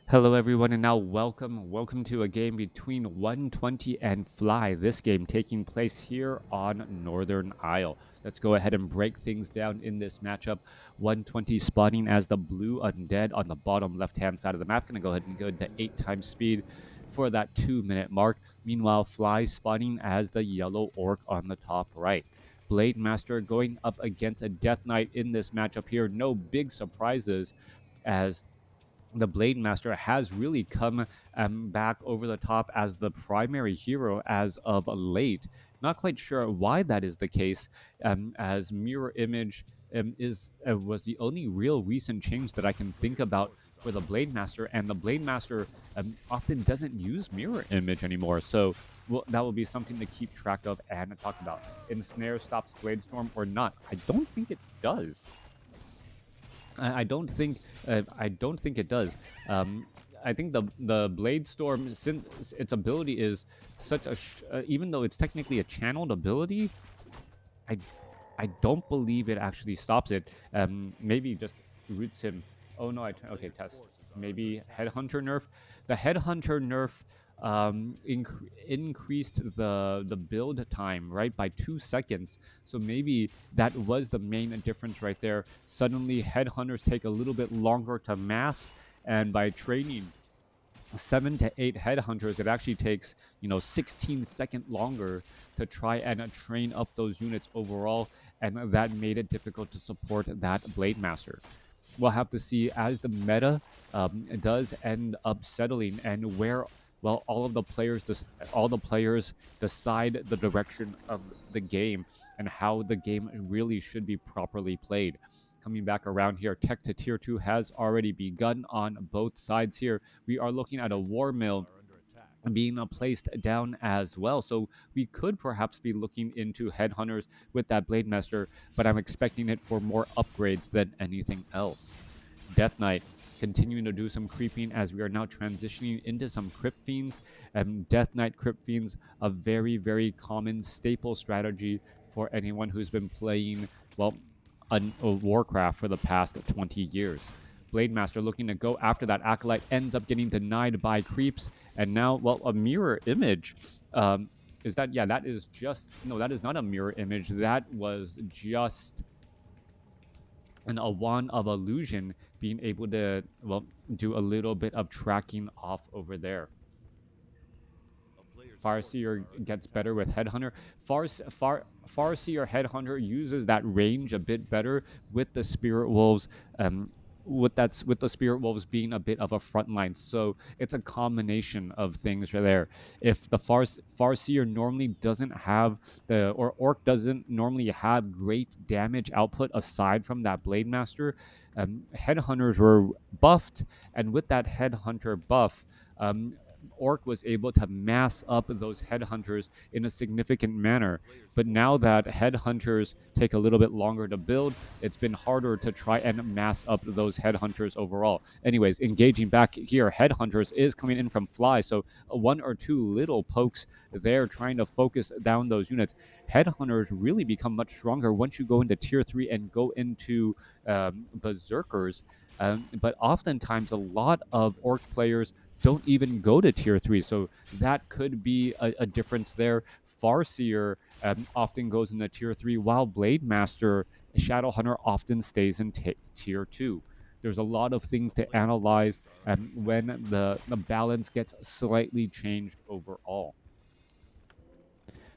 Hello everyone and now welcome to a game between 120 and Fly. This game taking place here on Northern Isle. Let's go ahead and break things down in this matchup. 120 spawning as the blue Undead on the bottom left hand side of the map. Gonna go ahead and go to 8 times speed for that 2-minute mark. Meanwhile, Fly spawning as the yellow orc on the top right. Blade Master going up against a Death Knight in this matchup here. No big surprises as the Blade Master has really come back over the top as the primary hero as of late. Not quite sure why that is the case, as Mirror Image was the only real recent change that I can think about for the Blade Master, and the Blade Master often doesn't use Mirror Image anymore. So that will be something to keep track of and talk about. Ensnare stops Blade Storm or not? I don't think it does. I don't think it does. I think the Blade Storm, since its ability is such a even though it's technically a channeled ability, I I don't believe it actually stops it. Maybe just roots him. Oh no, okay, test. Maybe Headhunter nerf. The Headhunter nerf increased the build time, right, by 2 seconds. So maybe that was the main difference right there. Suddenly, Headhunters take a little bit longer to mass, and by training 7 to 8 headhunters, it actually takes 16-second longer to try and train up those units overall, and that made it difficult to support that Blade Master. We'll have to see as the meta does end up settling, and where all of the players decide the direction of the game and how the game really should be properly played. Coming back around here, tech to tier 2 has already begun on both sides here. We are looking at a war mill being placed down as well. So we could perhaps be looking into headhunters with that Blade Master, but I'm expecting it for more upgrades than anything else. Death Knight continuing to do some creeping as we are now transitioning into some Crypt Fiends. Death Knight Crypt Fiends, a very, very common staple strategy for anyone who's been playing, WarCraft for the past 20 years. Blade Master looking to go after that Acolyte, ends up getting denied by creeps, and now, a mirror image. Is that, yeah, that is just, no, that is not a mirror image. That was just a wand of illusion being able to, do a little bit of tracking off over there. Farseer gets better with Headhunter. Farseer Headhunter uses that range a bit better with the Spirit Wolves. With the Spirit Wolves being a bit of a front line, so it's a combination of things right there. If the Farseer normally doesn't have or Orc doesn't normally have great damage output aside from that Blade Master, Headhunters were buffed, and with that Headhunter buff, Orc was able to mass up those headhunters in a significant manner. But now that headhunters take a little bit longer to build, it's been harder to try and mass up those headhunters overall. Anyways, engaging back here, headhunters is coming in from Fly, so 1 or 2 little pokes there trying to focus down those units. Headhunters really become much stronger once you go into tier 3 and go into berserkers. But oftentimes, a lot of Orc players don't even go to tier 3, so that could be a difference there. Farseer often goes into tier 3, while Blade Master, Shadowhunter often stays in tier 2. There's a lot of things to analyze when the balance gets slightly changed overall.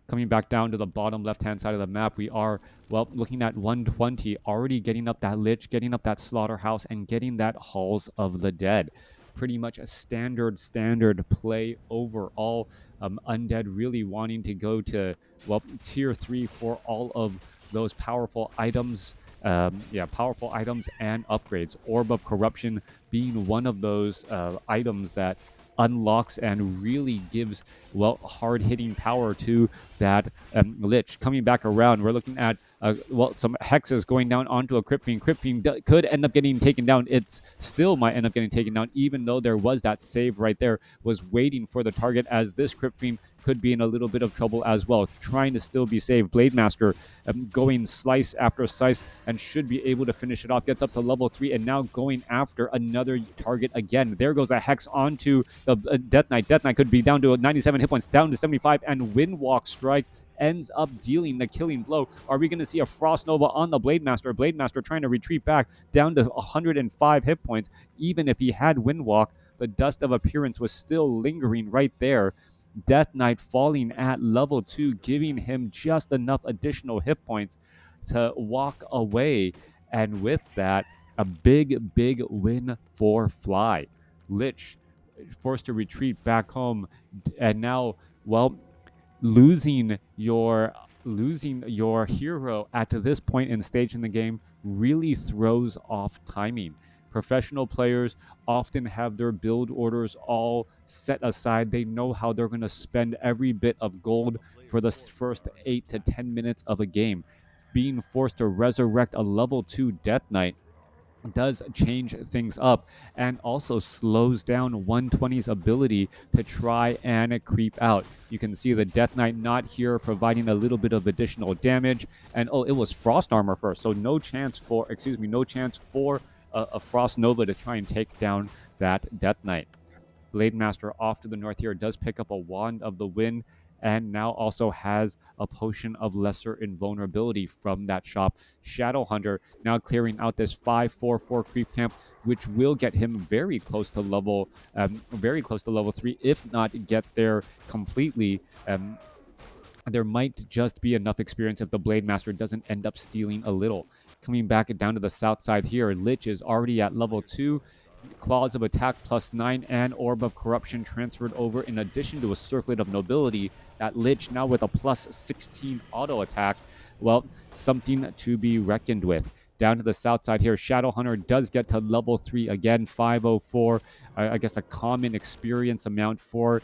Coming back down to the bottom left-hand side of the map, we are, looking at 120, already getting up that Lich, getting up that Slaughterhouse, and getting that Halls of the Dead. Pretty much a standard play overall. Undead really wanting to go to, tier 3 for all of those powerful items. Powerful items and upgrades. Orb of Corruption being one of those items that unlocks and really gives hard-hitting power to that Lich. Coming back around, we're looking at well, some hexes going down onto a Crypt Fiend. Crypt Fiend could end up getting taken down. It still might end up getting taken down, even though there was that save right there. Was waiting for the target, as this Crypt Fiend could be in a little bit of trouble as well, trying to still be saved. Blade Master going slice after slice and should be able to finish it off. Gets up to level 3 and now going after another target again. There goes a Hex onto the Death Knight. Death Knight could be down to 97 hit points, down to 75, and Windwalk Strike ends up dealing the killing blow. Are we going to see a Frost Nova on the Blade Master? Blade Master trying to retreat back down to 105 hit points. Even if he had Windwalk, the Dust of Appearance was still lingering right there. Death Knight falling at level 2, giving him just enough additional hit points to walk away. And with that, a big win for Fly. Lich forced to retreat back home, and now, well, losing your hero at this point in stage in the game really throws off timing. Professional players often have their build orders all set aside. They know how they're going to spend every bit of gold for the first 8 to 10 minutes of a game. Being forced to resurrect a level 2 Death Knight does change things up and also slows down 120's ability to try and creep out. You can see the Death Knight not here, providing a little bit of additional damage. And it was Frost Armor first, so no chance for a Frost Nova to try and take down that Death Knight. Blade Master off to the north here does pick up a Wand of the Wind, and now also has a Potion of Lesser Invulnerability from that shop. Shadow Hunter now clearing out this 5/4/4 creep camp, which will get him very close to level 3, if not get there completely. There might just be enough experience if the Blade Master doesn't end up stealing a little. Coming back down to the south side here, Lich is already at level 2. Claws of Attack +9 and Orb of Corruption transferred over, in addition to a Circlet of Nobility. That Lich now with a +16 auto attack. Well, something to be reckoned with. Down to the south side here, Shadow Hunter does get to level 3 again, 504. I guess a common experience amount for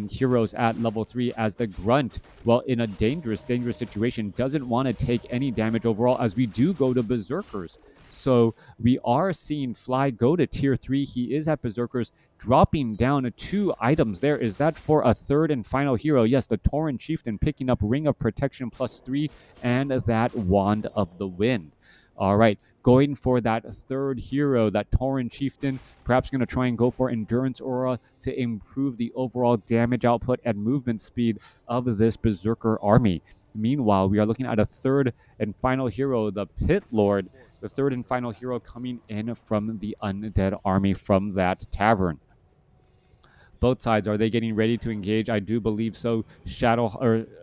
heroes at level 3, as the Grunt, well, in a dangerous situation, doesn't want to take any damage overall, as we do go to Berserkers. So we are seeing Fly go to tier 3. He is at Berserkers, dropping down 2 items there. Is that for a third and final hero? Yes, the Tauren Chieftain picking up Ring of Protection +3 and that Wand of the Wind. All right, going for that third hero, that Tauren Chieftain, perhaps going to try and go for Endurance Aura to improve the overall damage output and movement speed of this Berserker army. Meanwhile, we are looking at a third and final hero, the Pit Lord, the third and final hero coming in from the Undead army from that tavern. Both sides, are they getting ready to engage? I do believe so.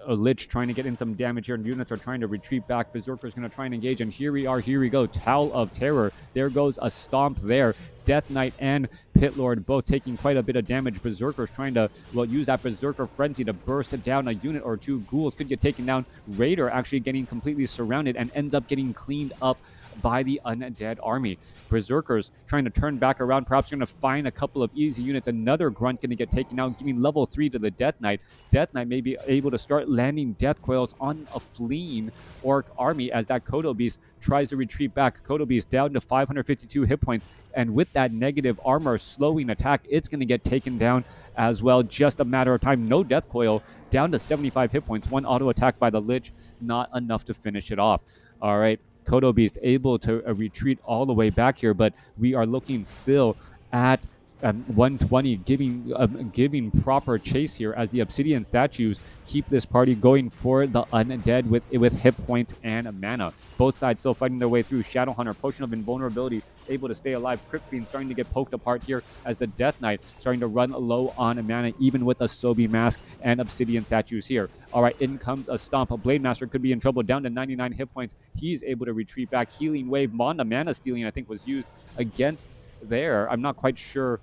Lich trying to get in some damage here, and units are trying to retreat back. Berserker's going to try and engage, and here we go. Towel of Terror. There goes a stomp there. Death Knight and Pit Lord both taking quite a bit of damage. Berserker's trying to, well, use that Berserker Frenzy to burst down a unit or two. Ghouls could get taken down. Raider actually getting completely surrounded and ends up getting cleaned up by the Undead army. Berserkers trying to turn back around, perhaps going to find a couple of easy units. Another Grunt going to get taken out, giving level 3 to the Death Knight. Death Knight may be able to start landing Death Coils on a fleeing Orc army, as that Kodo Beast tries to retreat back. Kodo Beast down to 552 hit points, and with that negative armor slowing attack, it's going to get taken down as well. Just a matter of time. No Death Coil, down to 75 hit points. One auto attack by the Lich, not enough to finish it off. All right, Kodo Beast able to retreat all the way back here, but we are looking still at 120, giving proper chase here, as the Obsidian statues keep this party going for the Undead with hit points and mana. Both sides still fighting their way through. Shadow Hunter, Potion of Invulnerability, able to stay alive. Crypt Fiend starting to get poked apart here, as the Death Knight starting to run low on mana, even with a Sobi Mask and Obsidian statues here. All right, in comes a Stomp. A Blade Master could be in trouble, down to 99 hit points. He's able to retreat back. Healing Wave, Manda Mana Stealing, I think, was used against there. I'm not quite sure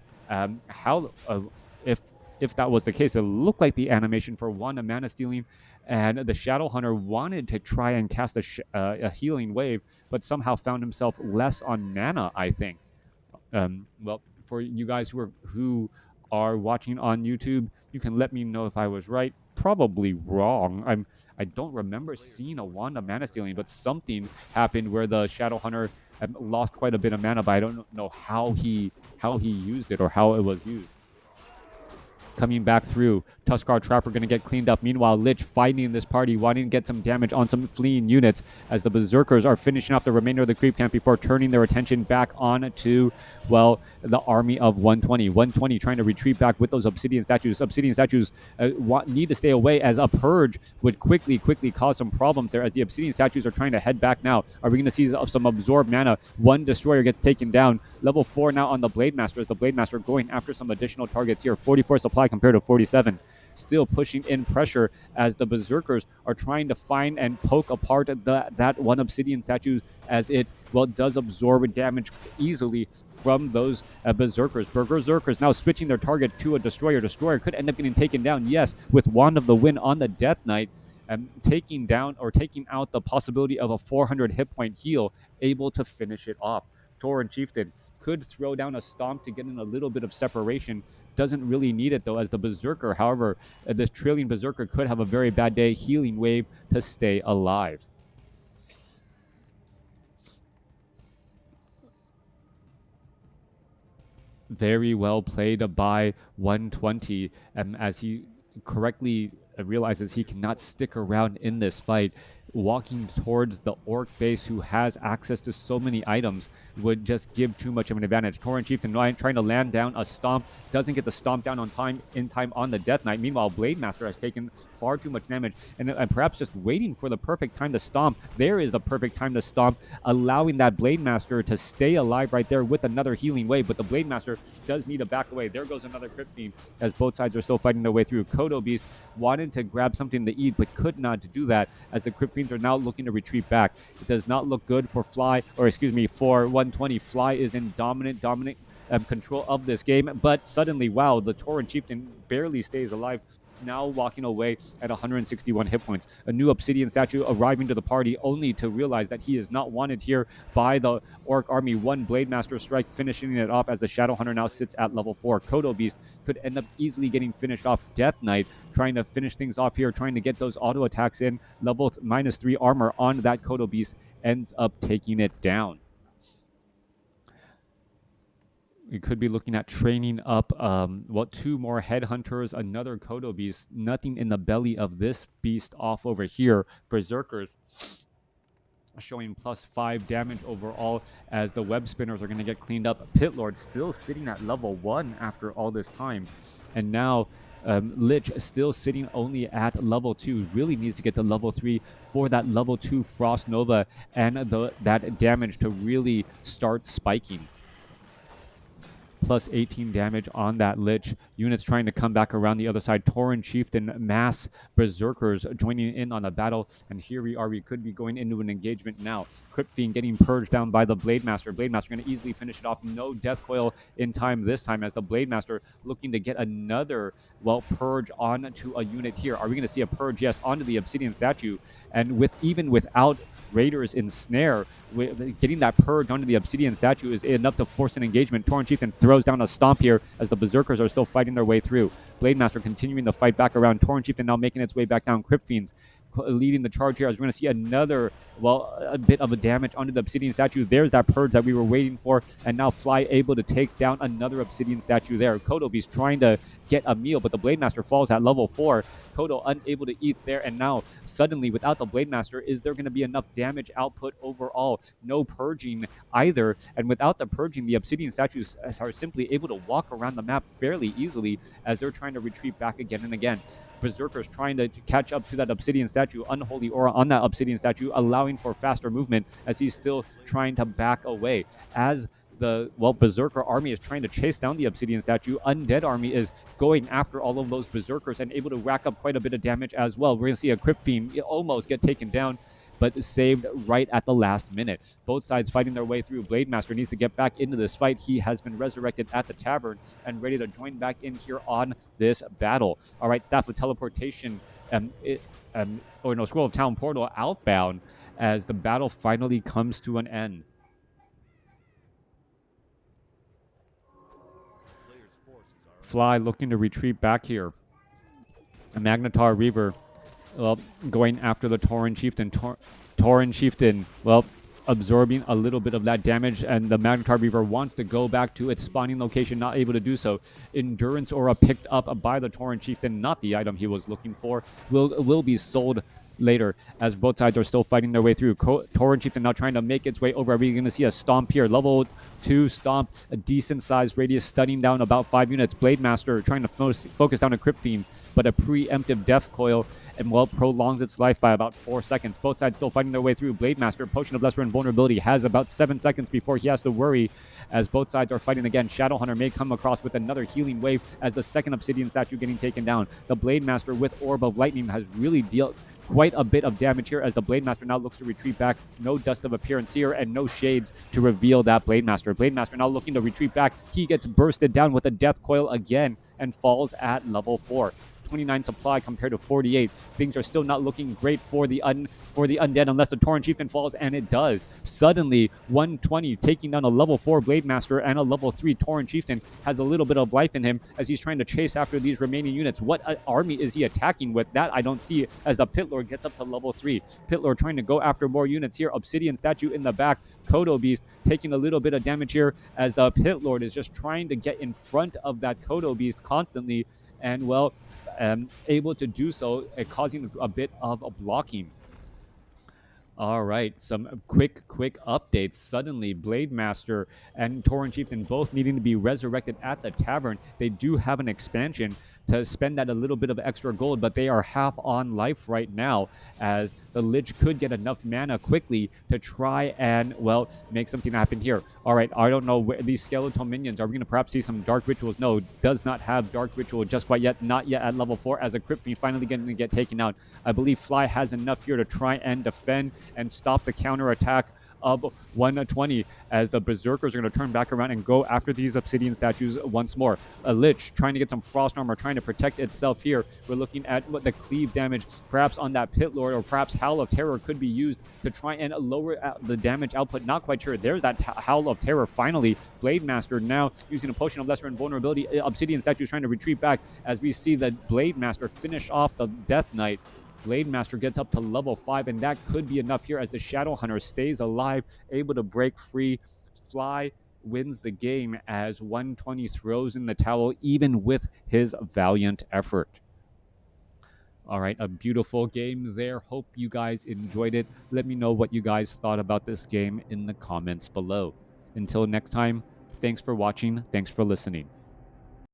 if that was the case. It looked like the animation for Wanda Mana Stealing, and the Shadow Hunter wanted to try and cast a Healing Wave, but somehow found himself less on mana, I think. Well, for you guys who are watching on YouTube, you can let me know if I was right. probably wrong. I don't remember seeing a Wand of Mana Stealing, but something happened where the Shadow Hunter lost quite a bit of mana, but I don't know how he used it or how it was used. Coming back through, Tuskar Trapper going to get cleaned up. Meanwhile, Lich fighting this party, wanting to get some damage on some fleeing units as the Berserkers are finishing off the remainder of the creep camp before turning their attention back on to, well, the army of 120. 120 trying to retreat back with those Obsidian Statues. Obsidian Statues need to stay away as a Purge would quickly cause some problems there as the Obsidian Statues are trying to head back now. Are we going to see some absorbed mana? One Destroyer gets taken down. Level 4 now on the Blade Master as the Blade Master going after some additional targets here. 44 supply compared to 47. Still pushing in pressure as the Berserkers are trying to find and poke apart that one Obsidian statue as it, well, does absorb damage easily from those Berserkers. Berserkers now switching their target to a Destroyer. Destroyer could end up getting taken down, yes, with Wand of the Wind on the Death Knight, taking down or taking out the possibility of a 400 hit point heal, able to finish it off. Tauren Chieftain could throw down a stomp to get in a little bit of separation. Doesn't really need it though, as the Berserker, however, this Trillion Berserker could have a very bad day. Healing Wave to stay alive. Very well played by 120, as he correctly realizes he cannot stick around in this fight. Walking towards the Orc base, who has access to so many items, would just give too much of an advantage. Tauren Chieftain trying to land down a stomp, doesn't get the stomp down in time on the Death Knight. Meanwhile, Blade Master has taken far too much damage and perhaps just waiting for the perfect time to stomp. There is the perfect time to stomp, allowing that Blade Master to stay alive right there with another healing wave. But the Blade Master does need to back away. There goes another Crypt Fiend as both sides are still fighting their way through. Kodo Beast wanted to grab something to eat but could not do that as the Crypt Fiends are now looking to retreat back. It does not look good for for 120. Fly is in dominant control of this game, but suddenly, wow, the Tauren Chieftain barely stays alive, now walking away at 161 hit points. A new Obsidian statue arriving to the party, only to realize that he is not wanted here by the Orc army. One Blade Master strike finishing it off as the Shadow Hunter now sits at level 4. Kodo Beast could end up easily getting finished off. Death Knight trying to finish things off here, trying to get those auto attacks in. Level -3 armor on that Kodo Beast ends up taking it down. We could be looking at training up, 2 more Headhunters, another Kodo Beast. Nothing in the belly of this beast off over here. Berserkers showing +5 damage overall as the Web Spinners are going to get cleaned up. Pit Lord still sitting at level 1 after all this time. And now Lich still sitting only at level 2. Really needs to get to level 3 for that level 2 Frost Nova and that damage to really start spiking. +18 damage on that Lich. Units trying to come back around the other side. Tauren Chieftain, mass Berserkers joining in on the battle. And here we are. We could be going into an engagement now. Crypt Fiend getting purged down by the Blade Master. Blade Master going to easily finish it off. No Death Coil in time this time as the Blade Master looking to get another, purge onto a unit here. Are we going to see a purge? Yes, onto the Obsidian statue. And even without Raiders in Snare, getting that purge onto the Obsidian statue is enough to force an engagement. Tauren Chieftain throws down a stomp here as the Berserkers are still fighting their way through. Blade Master continuing the fight back around. Tauren Chieftain now making its way back down. Crypt Fiends leading the charge here as we're going to see another, a bit of a damage onto the Obsidian statue. There's that purge that we were waiting for, and now Fly able to take down another Obsidian statue there. Kodo Beast trying to get a meal, but the Blade Master falls at level 4. Kodo unable to eat there, and now suddenly without the Blade Master, is there going to be enough damage output overall? No purging either, and without the purging, the Obsidian statues are simply able to walk around the map fairly easily as they're trying to retreat back again and again. Berserkers trying to catch up to that Obsidian statue. Unholy Aura on that Obsidian statue, allowing for faster movement as he's still trying to back away. As the, Berserker army is trying to chase down the Obsidian statue, Undead army is going after all of those Berserkers and able to rack up quite a bit of damage as well. We're going to see a Crypt Fiend almost get taken down, but saved right at the last minute. Both sides fighting their way through. Blade Master needs to get back into this fight. He has been resurrected at the tavern and ready to join back in here on this battle. All right, Staff of Teleportation, Scroll of Town Portal outbound as the battle finally comes to an end. Fly looking to retreat back here. Magnetar Reaver, well, going after the Tauren Chieftain. Tauren Chieftain, well, absorbing a little bit of that damage, and the Magnetar Reaver wants to go back to its spawning location, not able to do so. Endurance Aura picked up by the Tauren Chieftain, not the item he was looking for, will be sold later as both sides are still fighting their way through. Tauren Chieftain now trying to make its way over. Are we going to see a stomp here? Level 2 stomp, a decent sized radius, stunning down about 5 units. Blade Master trying to focus down a Crypt Fiend, but a preemptive Death Coil, and well, prolongs its life by about 4 seconds. Both sides still fighting their way through. Blade Master, Potion of Lesser Invulnerability, has about 7 seconds before he has to worry as both sides are fighting again. Shadowhunter may come across with another healing wave as the second Obsidian statue getting taken down. The Blade Master with Orb of Lightning has really dealt quite a bit of damage here as the Blade Master now looks to retreat back. No Dust of Appearance here and no Shades to reveal that Blade Master. Blade Master now looking to retreat back. He gets bursted down with a Death Coil again and falls at level 4. 29 supply compared to 48. Things are still not looking great for the Undead unless the Tauren Chieftain falls, and it does. Suddenly, 120 taking down a level 4 Blade Master and a level 3 Tauren Chieftain has a little bit of life in him as he's trying to chase after these remaining units. What army is he attacking with? That I don't see as the Pit Lord gets up to level 3. Pit Lord trying to go after more units here. Obsidian statue in the back. Kodo Beast taking a little bit of damage here as the Pit Lord is just trying to get in front of that Kodo Beast constantly, and well, able to do so, causing a bit of a blocking. All right, some quick updates. Suddenly, Blade Master and Tauren Chieftain both needing to be resurrected at the tavern. They do have an expansion to spend that a little bit of extra gold, but they are half on life right now as the Lich could get enough mana quickly to try and, well, make something happen here. All right, I don't know where these skeletal minions, are we going to perhaps see some Dark Rituals? No, does not have Dark Ritual just quite yet, not yet at level 4 as a Crypt Fiend finally going to get taken out. I believe Fly has enough here to try and defend and stop the counterattack of 120 as the Berserkers are going to turn back around and go after these Obsidian statues once more. A Lich trying to get some Frost Armor, trying to protect itself here. We're looking at what the cleave damage perhaps on that Pit Lord, or perhaps Howl of Terror could be used to try and lower the damage output. Not quite sure. There's that Howl of Terror finally. Blade Master now using a Potion of Lesser Invulnerability. Obsidian statues trying to retreat back as we see the Blade Master finish off the Death Knight. Blade Master gets up to level 5, and that could be enough here as the Shadowhunter stays alive, able to break free. Fly wins the game as 120 throws in the towel, even with his valiant effort. All right, a beautiful game there. Hope you guys enjoyed it. Let me know what you guys thought about this game in the comments below. Until next time, thanks for watching. Thanks for listening.